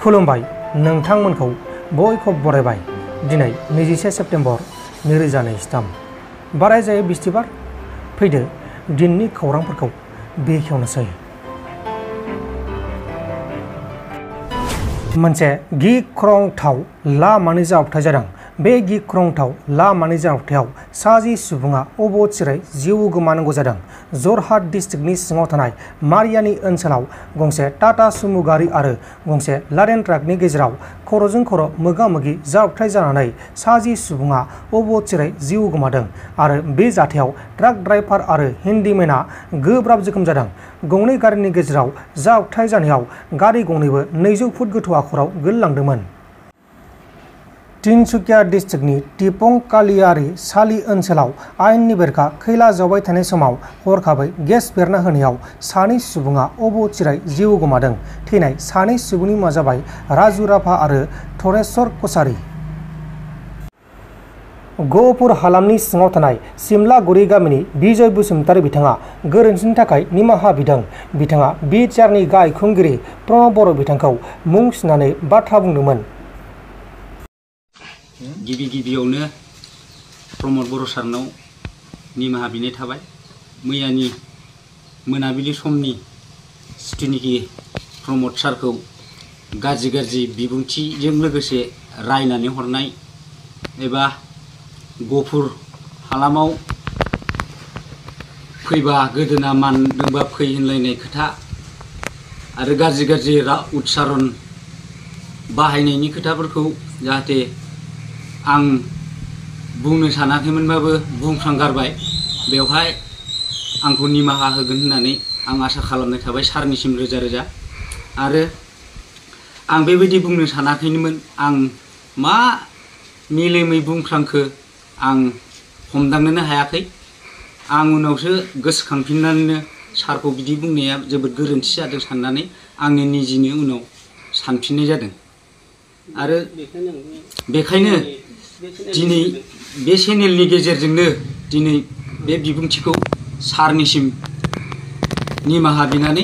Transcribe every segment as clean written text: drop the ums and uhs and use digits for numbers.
खुलुमबाय नोंथांमोनखौ बयखौबो बरायबाय। दिनै 21 सेप्तेम्बर 2023 बाराय जायो बिस्थिबार। फैदो दिननि खौरांफोरखौ बेखेवनोसै। मोनसे गिख्रंथाव लामानि जाब्रबथाय जादों। बे गिख्रंथाव लामानि जाब्रबथायाव 60 सुबुङा अबथिरायै जिउ गोमानांगौ जादों। जरहाट डिस्ट्रिक्टनि सिङाव थानाय मारियानि ओनसोलाव गंसे टाटा सुमु गारि आरो गंसे लादेन ट्राकनि गेजेराव खर'जों खर' मोगा-मोगि जाब्रबथाय जानानै 60 सुबुङा अबथिरायै जिउ गोमादों आरो बे जाथायाव ट्राक ड्राइभार आरो हेन्डीमेनआ गोब्राब जोखोम जादों। गंनै गारिनि गेजेराव जाब्रबथाय जानायाव गारि गंनैबो 200 फुट गोथौ हाखराव गोलैलांदोंमोन। तिनसुकिया डिस्ट्रिक्टनि टिपंकालियारि साली ओनसोलाव आयेननि बेरेखा खैला जावबाय थानाय समाव हरखाबै गेस बेरना होनायाव 2 सुबुङा अबथिरायै जिउ गोमादों। थैनाय 2 सुबुंनि मुङा जाबाय राजु राभा आरो थरेश्वर कसारी। गहपुर हालामनि सिङाव थानाय सिमलागुरि गामिनि बिजय बसुमतारी बिथाङा गोरोन्थिनि थाखाय निमाहा बिदों। बिथाङा बिटिआरनि गाहाय खुंगिरि प्रनब बर' बिथांखौ मुं सुनानै बाथ्रा बुंदोंमोन। गिबियावनो प्रमद बर' सारनाव निमाहा बिनाय थाबाय। मैयानि मोनाबिलि समनि जिथुनिखि प्रमद सारखौ गाज्रि बिबुंथिजों लोगोसे रायनानै हरनाय एबा गहपुर हालामाव फैबा गोदोना मानदोंबा फै होनलायनाय खोथा आरो गाज्रि उच्चारण बाहायनायनि खोथाफोरखौ जाहाथे आं बुंनो सानाखैमोनबाबो बुंफ्रांगारबाय। बेवहाय आंखौ निमाहा होगोन होननानै आं आसा खालामनाय थाबाय सारनिसिम रोजा आरो आं बेबायदि बुंनो सानाखैमोन। आं मा मेलेमै बुंफ्रांखो आं हमदांनोनो हायाखै। आं उनावसो गोसोखांफिननानैनो सारखौ बिदि बुंनाया जोबोद गोरोन्थि जादों साननानै आंनि निजिनो उनाव सानफिननाय जादों आरो बेखायनो दिनै बे चेनेलनि गेजेरजोंनो दिनै बे बिबुंथिखौ सारनिसिम निमाहा बिनानै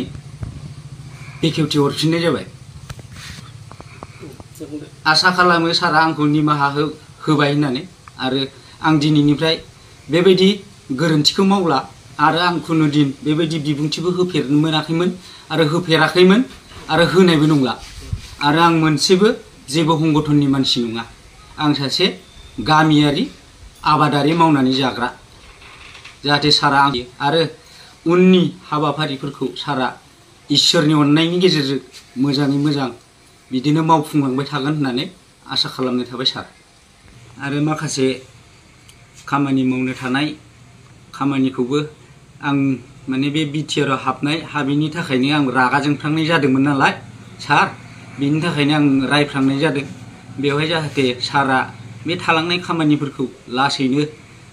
बेखेवथि हरफिननाय जाबाय। आसा खालामो सारा आंखौ निमाहा होबाय होननानै आरो आं दिनैनिफ्राय बेबायदि गोरोन्थिखौ मावला आरो आं खुनु दिन बेबायदि बिबुंथिबो होफेरनो मोनाखैमोन आरो होफेराखैमोन आरो होनायबो नंला आरो आं मोनसेबो जेबो संगठननि मानसि नङा। आं सासे गामियारि आबादारि मावनानै जाग्रा। जाहाथे सारा आरो उननि हाबाफारिफोरखौ सारा इसोरनि अननायनि गेजेरजों मोजाङै मोजां बिदिनो मावफुंलांबाय थागोन होननानै आसा खालामनाय थाबाय सार। आरो माखासे खामानि मावनो थानाय खामानिखौबो आं माने बे बिटिआरआव हाबिनि थाखायनो आं रागा जोंफ्लांनाय जादोंमोन नालाय सार, बेनि थाखायनो आं रायफ्लांनाय जादों। बेवहाय जाहाथे सारा बे थालांनाय खामानिफोरखौ लासैनो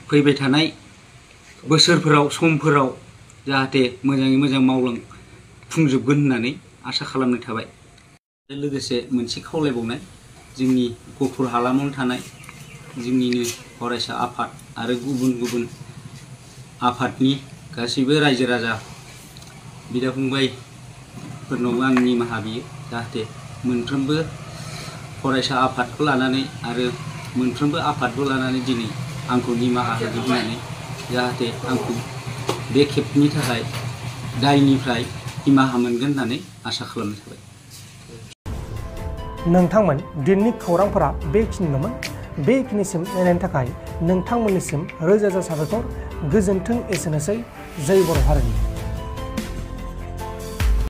फैबाय थानाय बोसोरफोराव समफोराव जाहाथे मोजाङै मोजां मावफुंजोबगोन होननानै आसा खालामनाय थाबाय। लोगोसे मोनसे खावलायबावनाय, जोंनि गहपुर हालामाव थानाय जोंनिनो फरायसा आफाद आरो गुबुन आफादनि गासैबो रायजो राजा बिदा फंबायफोरनावबो आं निमाहा बियो। जाहाथे मोनफ्रोमबो फरायसा आफादखौ लानानै आरो मोनफ्रोमबो आफादखौ लानानै दिनै आंखौ निमाहा होगोन होननानै जाहाथे आंखौ बे खेबनि थाखाय दायनिफ्राय निमाहा मोनगोन होननानै आसा खालामनाय थाबाय। नोंथांमोन दिननि खौरांफोरा बेखिनिल'मोन। बेखिनिसिम नायनायनि थाखाय नोंथांमोननिसिम रोजा साबायखर। गोजोन्थों। एसेनोसै। जय बर' हारिनि।